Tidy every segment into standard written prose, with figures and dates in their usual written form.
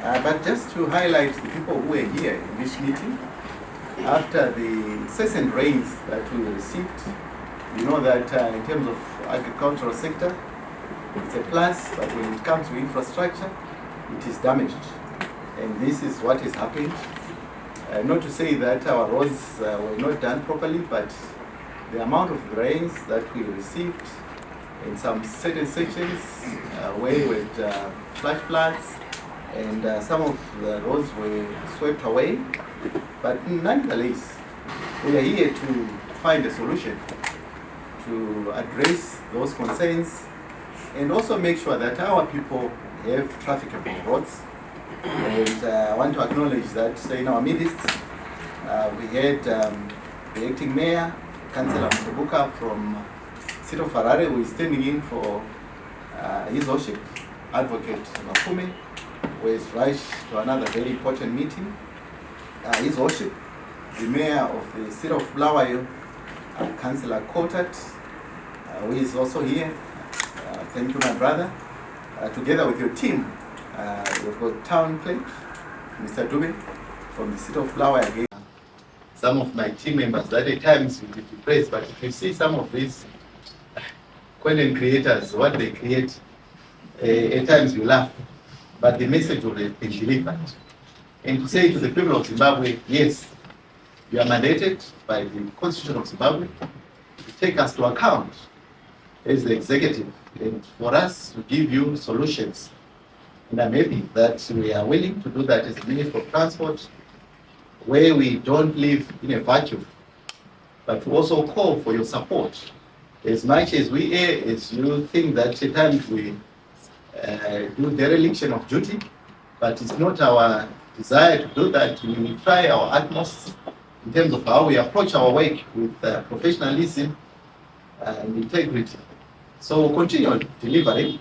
But just to highlight the people who were here in this meeting, after the incessant rains that we received, you know that in terms of agricultural sector, it's a plus, but when it comes to infrastructure, it is damaged. And this is what has happened. Not to say that our roads were not done properly, but the amount of rains that we received in some certain sections where with flash floods, and some of the roads were swept away. But nonetheless, we are here to find a solution to address those concerns and also make sure that our people have trafficable roads. And I want to acknowledge that in our midst, we had the acting mayor, Councillor Mhona from City of Harare, who is standing in for His Worship, Advocate Mafume, who is rushed to another very important meeting. His Worship, the Mayor of the City of Bulawayo, Councillor Coltart, who is also here. Thank you, my brother. Together with your team, we've got Town Clerk, Mr. Dube, from the City of Bulawayo again. Some of my team members that at times will be depressed, but if you see some of these content creators, what they create, at times you laugh, but the message will be delivered. And to say to the people of Zimbabwe, yes, you are mandated by the Constitution of Zimbabwe to take us to account as the executive and for us to give you solutions. And I'm happy that we are willing to do that as the Minister of Transport, where we don't live in a vacuum, but to also call for your support. As much as we err, as you think that at times we do dereliction of duty, but it's not our desire to do that. We will try our utmost in terms of how we approach our work with professionalism and integrity. So we'll continue delivering.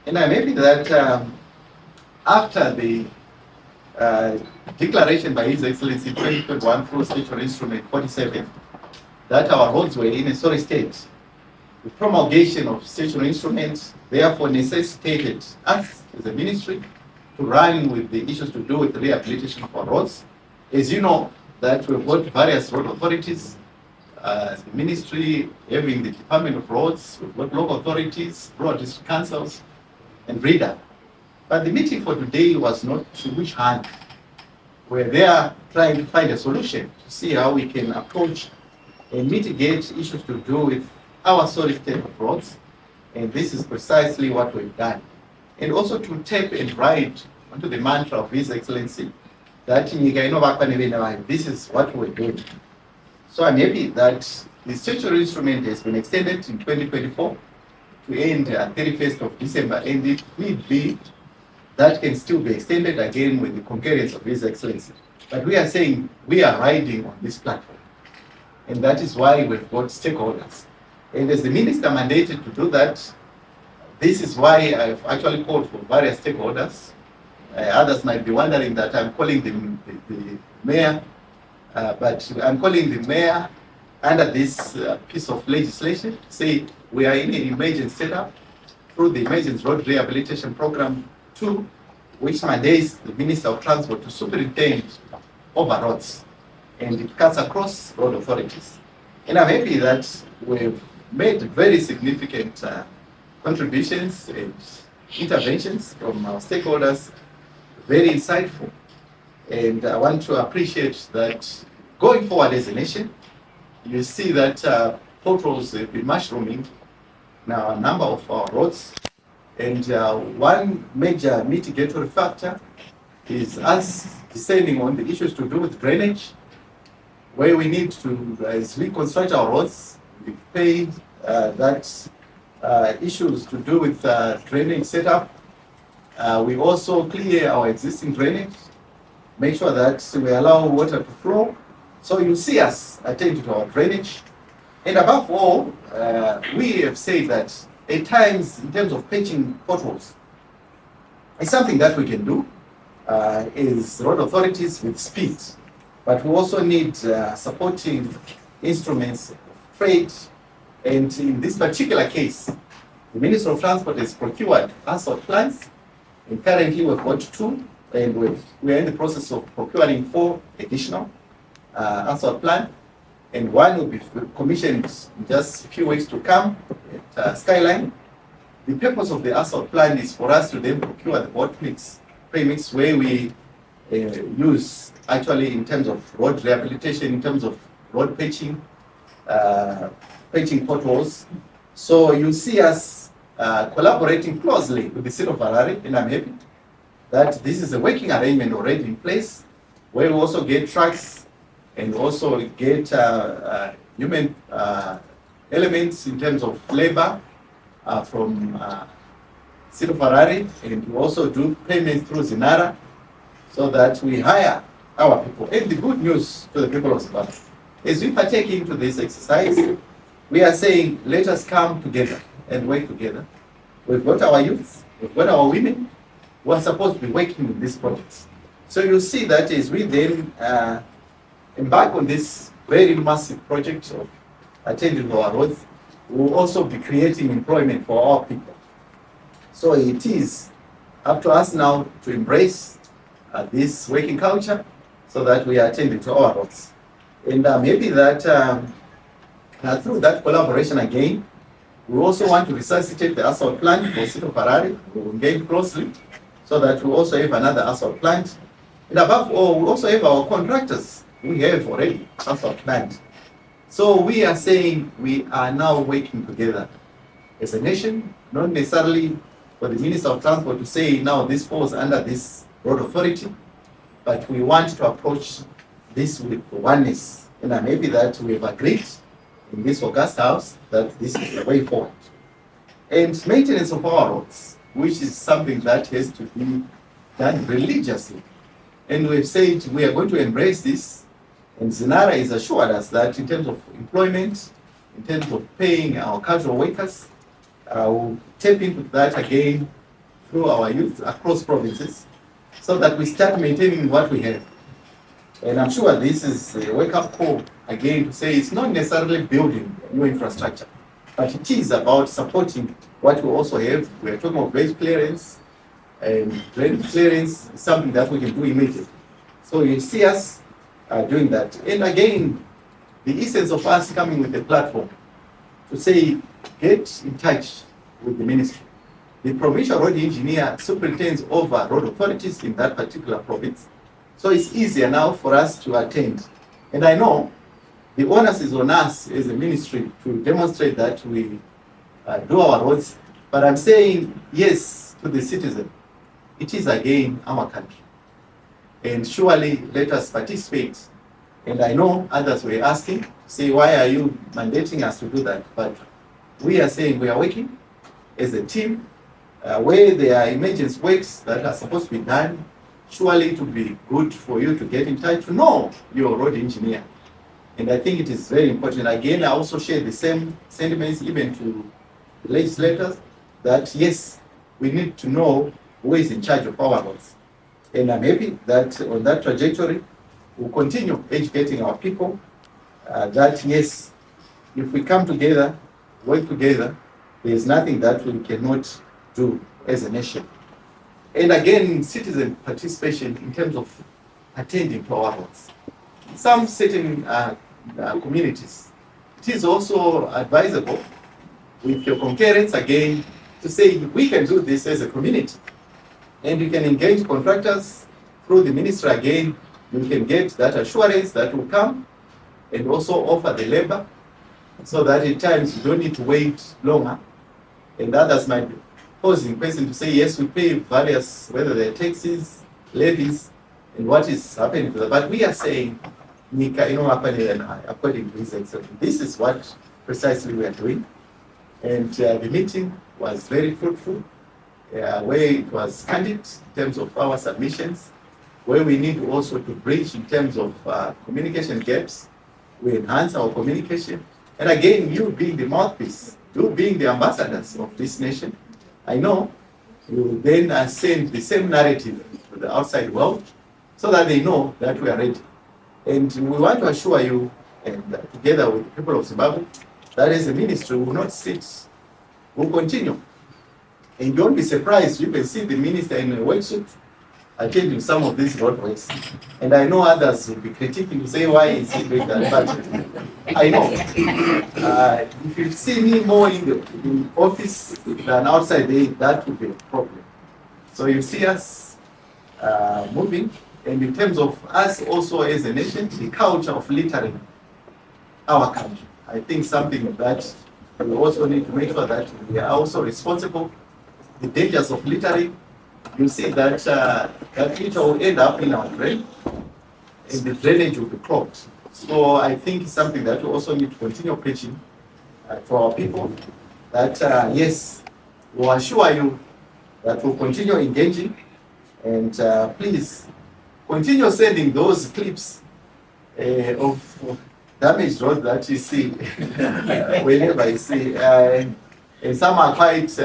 And I'm happy that after the declaration by His Excellency 2021 through Statutory Instrument 47, that our roads were in a sorry state. The promulgation of statutory instruments therefore necessitated us as a ministry to run with the issues to do with the rehabilitation of our roads. As you know, that we've got various road authorities, the ministry having the Department of Roads, we've got local authorities, rural district councils, and RIDA. But the meeting for today was not to which hand. We're there trying to find a solution to see how we can approach and mitigate issues to do with our sorry state of roads. And this is precisely what we've done. And also to tap and ride onto the mantra of His Excellency that this is what we're doing. So I'm happy that the statutory instrument has been extended in 2024 to end 31st of December, and it will be that can still be extended again with the concurrence of His Excellency. But we are saying we are riding on this platform, and that is why we've got stakeholders. And as the minister mandated to do that, this is why I've actually called for various stakeholders. Others might be wondering that I'm calling the mayor, but I'm calling the mayor under this piece of legislation to say we are in an emergency setup through the Emergency Road Rehabilitation Programme 2, which mandates the Minister of Transport to superintend over roads, and it cuts across road authorities. And I'm happy that we've made very significant contributions and interventions from our stakeholders, very insightful. And I want to appreciate that going forward as a nation, you see that potholes have been mushrooming now a number of our roads. And one major mitigatory factor is us descending on the issues to do with drainage, where we need to, as we construct our roads, we pay that issues to do with drainage setup. We also clear our existing drainage, make sure that we allow water to flow. So you see us attend to our drainage. And above all, we have said that at times, in terms of patching potholes, it's something that we can do as road authorities with speed. But we also need supporting instruments of trade. And in this particular case, the Minister of Transport has procured asphalt plants, and currently we've got 2 and we're in the process of procuring 4 additional asphalt plant, and one will be commissioned in just a few weeks to come at Skyline. The purpose of the asphalt plant is for us to then procure the bot mix, premix, where we use actually in terms of road rehabilitation, in terms of road patching, patching potholes. So you see us collaborating closely with the city of Harare, and I'm happy that this is a working arrangement already in place, where we also get trucks and also get human elements in terms of labor from city of Harare, and we also do payments through ZINARA, so that we hire our people. And the good news to the people of Zimbabwe, as we partake into this exercise, we are saying, let us come together and work together. We've got our youth, we've got our women who are supposed to be working with these projects. So you see that as we then embark on this very massive project of attending to our roads, we'll also be creating employment for our people. So it is up to us now to embrace this working culture so that we are attending to our roads. And maybe that through that collaboration again, we also want to resuscitate the asphalt plant for City of Harare. We will engage closely so that we also have another asphalt plant. And above all, we also have our contractors. We have already asphalt plant. So we are saying we are now working together as a nation, not necessarily for the Minister of Transport to say now this falls under this road authority, but we want to approach this with oneness. And I'm happy that we have agreed in this August House that this is the way forward. And maintenance of our roads, which is something that has to be done religiously. And we've said we are going to embrace this, and ZINARA has assured us that in terms of employment, in terms of paying our casual workers, we'll tap into that again through our youth across provinces, so that we start maintaining what we have. And I'm sure this is a wake-up call again to say it's not necessarily building new infrastructure, but it is about supporting what we also have. We are talking of base clearance, and drain clearance is something that we can do immediately. So you see us doing that. And again, the essence of us coming with a platform to say, get in touch with the ministry. The provincial road engineer superintends over road authorities in that particular province. So it's easier now for us to attend. And I know the onus is on us as a ministry to demonstrate that we do our roads. But I'm saying yes to the citizen. It is again our country. And surely let us participate. And I know others were asking, say, why are you mandating us to do that? But we are saying we are working as a team, where there are emergency works that are supposed to be done. Surely it would be good for you to get in touch to know your road engineer. And I think it is very important. Again, I also share the same sentiments even to the legislators that yes, we need to know who is in charge of our roads. And I'm happy that on that trajectory, we'll continue educating our people that yes, if we come together, work together, there is nothing that we cannot do as a nation. And again, citizen participation in terms of attending to our roads. Some certain communities, it is also advisable with your concurrence again to say we can do this as a community. And you can engage contractors through the ministry again. You can get that assurance that will come and also offer the labor so that at times you don't need to wait longer. And others might be posing question to say, yes, we pay various, whether they're taxes, levies, and what is happening to them. But we are saying, according to his exception, this is what precisely we are doing. And the meeting was very fruitful, where it was candid in terms of our submissions, where we need also to bridge in terms of communication gaps. We enhance our communication. And again, you being the mouthpiece, you being the ambassadors of this nation, I know you then send the same narrative to the outside world so that they know that we are ready. And we want to assure you, and together with the people of Zimbabwe, that as a ministry we will not sit, we will continue. And don't be surprised, you can see the minister in a worksuit attend to some of these roadways. And I know others will be critiquing to say, why is he doing that? But I know. If you see me more in the office than outside, that would be a problem. So you see us moving. And in terms of us also as a nation, the culture of littering our country. I think something that we also need to make sure that we are also responsible. The dangers of littering, you see that that litter will end up in our drain, and the drainage will be clogged. So I think it's something that we also need to continue preaching to our people, that yes, we'll assure you that we'll continue engaging, and please continue sending those clips of damaged roads that you see whenever you see. And some are quite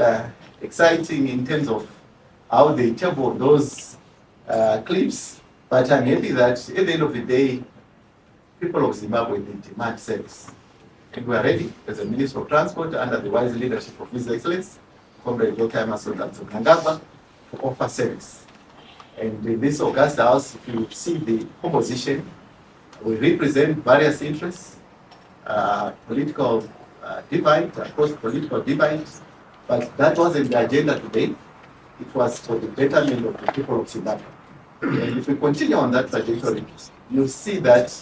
exciting in terms of how they table those clips. But I'm happy that at the end of the day, people of Zimbabwe, they demand service. And we are ready as a Minister of Transport under the wise leadership of His Excellency, Comrade Dr. Emerson Mnangagwa, to offer service. And in this August House, if you see the composition, we represent various interests, political divide, across political divides, but that wasn't the agenda today. It was for the betterment of the people of Zimbabwe. And if we continue on that trajectory, you'll see that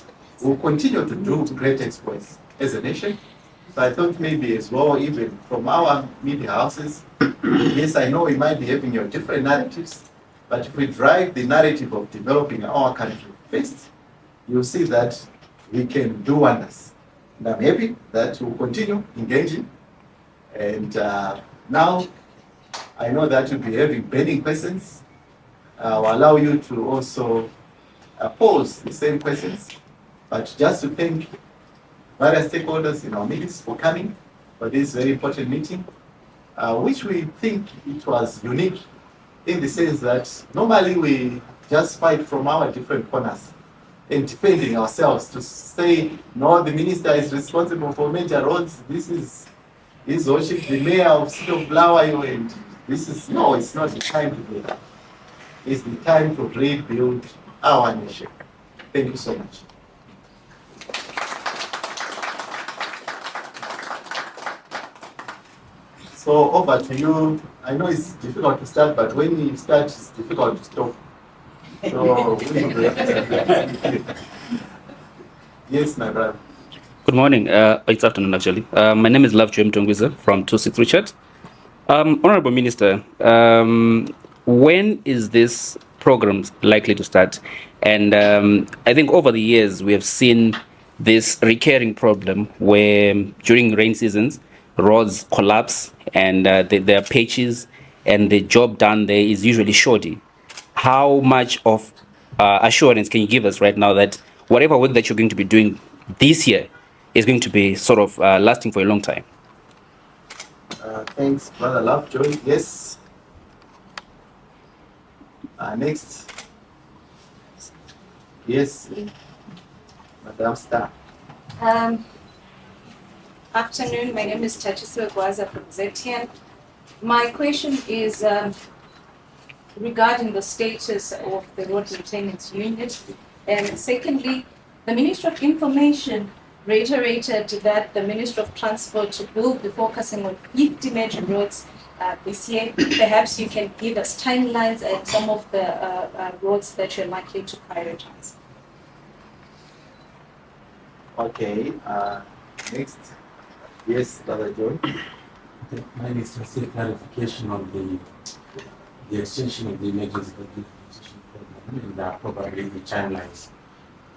we'll continue to do great exploits as a nation. So I thought maybe as well, even from our media houses, yes, I know we might be having your different narratives, but if we drive the narrative of developing our country first, you'll see that we can do wonders. And I'm happy that we'll continue engaging. And now, I know that you'll be having burning questions. I'll allow you to also pose the same questions. But just to thank various stakeholders in our midst for coming for this very important meeting, which we think it was unique in the sense that normally we just fight from our different corners and defending ourselves to say, no, the minister is responsible for major roads. This is worship the mayor of City of Bulawayo, and this is, no, it's not the time to do that. It's the time to rebuild our nation. Thank you so much. So over to you. I know it's difficult to start, but when you start, it's difficult to stop. So, yes, my brother. Good morning. It's afternoon, actually. My name is Love Mtongwiza from 26 Richard. Honorable Minister, when is this program likely to start? And I think over the years, we have seen this recurring problem where during rain seasons, roads collapse and there are patches and the job done there is usually shoddy. How much of assurance can you give us right now that whatever work that you're going to be doing this year is going to be sort of lasting for a long time? Thanks, Brother Lovejoy. Yes. Next. Yes, Madam Star. Afternoon, my name is Tachiswa Gwaza from ZTN. My question is regarding the status of the road maintenance unit. And secondly, the Minister of Information reiterated that the Minister of Transport will be focusing on 50 major roads this year. Perhaps you can give us timelines and some of the roads that you're likely to prioritize. Okay, next. Yes, Brother John. Mine is just a clarification on the extension of the Emergency Road Rehabilitation Programme and probably the timelines.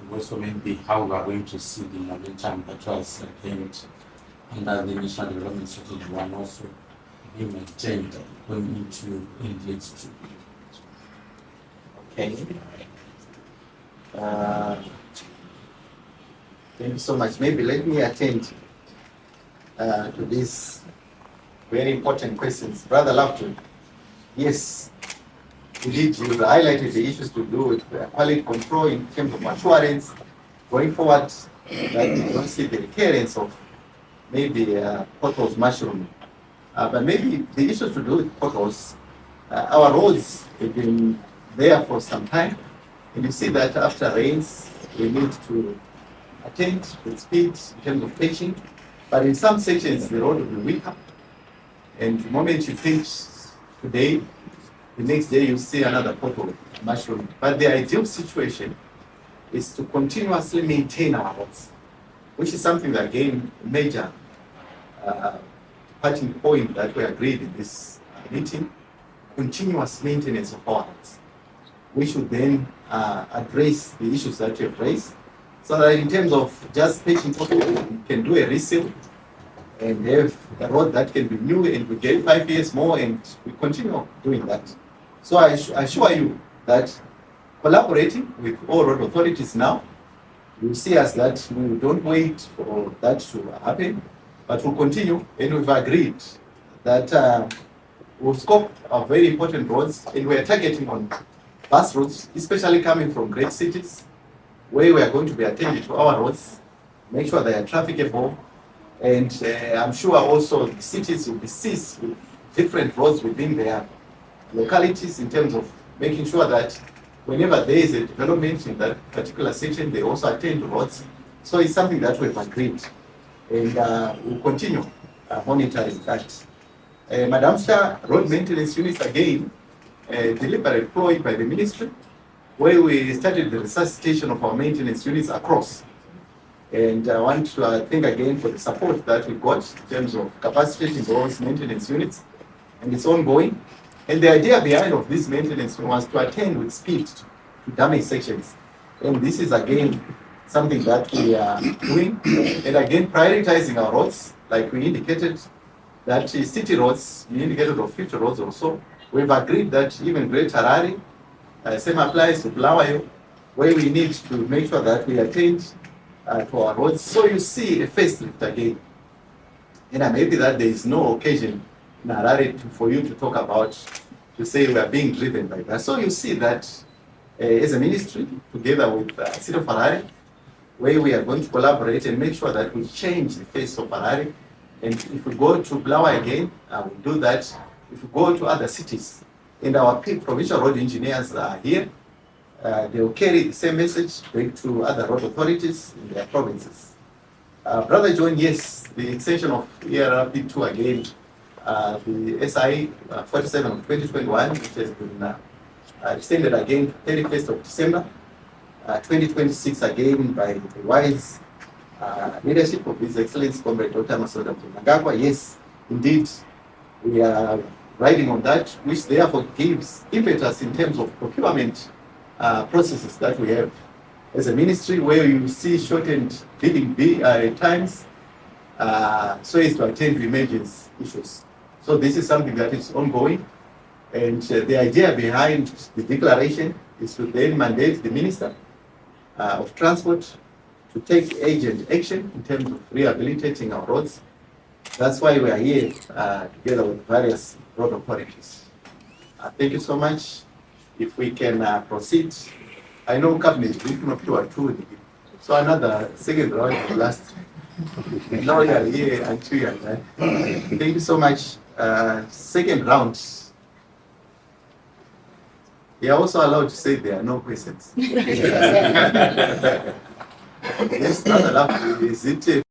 And also maybe how we are going to see the momentum that was gained under the National Development Strategy 1 also be maintained going into NDX 2. Okay. Thank you so much. Maybe let me attend to these very important questions. Brother Lovejoy, yes, indeed, you highlighted the issues to do with quality control in terms of assurance going forward, that we don't see the recurrence of maybe potholes mushrooming. But maybe the issues to do with potholes, our roads have been there for some time. And you see that after rains, we need to attend with speed in terms of patching. But in some sections, the road will be weaker. And the moment you pitch today, the next day you see another pothole mushroom. But the ideal situation is to continuously maintain our roads, which is something that, again, major parting point that we agreed in this meeting, continuous maintenance of our roads. We should then address the issues that you have raised, so that in terms of just patching potholes, we can do a resale and have a road that can be new, and we get 5 years more, and we continue doing that. So I assure you that collaborating with all road authorities now, you see us that we don't wait for that to happen, but we'll continue, and we've agreed that we'll scope our very important roads, and we're targeting on bus routes, especially coming from great cities, where we are going to be attending to our roads, make sure they are trafficable, and I'm sure also the cities will be seized with different roads within their localities in terms of making sure that whenever there is a development in that particular section, they also attend to roads. So it's something that we've agreed, and we'll continue monitoring that. Madam Chair, road maintenance units again, deliberately employed by the ministry, where we started the resuscitation of our maintenance units across. And I want to thank again for the support that we got in terms of capacitating those maintenance units, and it's ongoing. And the idea behind of this maintenance was to attend with speed to damaged sections. And this is again something that we are doing, and again prioritizing our roads, like we indicated, that city roads, we indicated of 50 roads or so. We've agreed that even Great Harare, same applies to Bulawayo, where we need to make sure that we attend to our roads. So you see a facelift again. And I'm happy that there is no occasion in Harare for you to talk about, to say we are being driven by that. So you see that as a ministry, together with the City of Harare, where we are going to collaborate and make sure that we change the face of Harare. And if we go to Bulawayo again, we'll do that. If we go to other cities, and our provincial road engineers are here, they will carry the same message back to other road authorities in their provinces. Brother John, yes, the extension of ERRP 2 again, the SI 47 of 2021, which has been extended again 31st of December 2026 again by the wise leadership of His Excellency Comrade Dr. Masoda Mnangagwa. Yes, indeed, we are riding on that, which therefore gives impetus in terms of procurement processes that we have as a ministry, where you see shortened bidding times so as to attend to emergency issues. So this is something that is ongoing, and the idea behind the declaration is to then mandate the Minister of Transport to take urgent action in terms of rehabilitating our roads. That's why we are here together with various road authorities. Thank you so much. If we can proceed. I know Cabinet briefing of 2 or 2, so another second round will last. Now you are here until you are done. Thank you so much. Second round. You are also allowed to say there are no questions. Yes, not allowed. Is it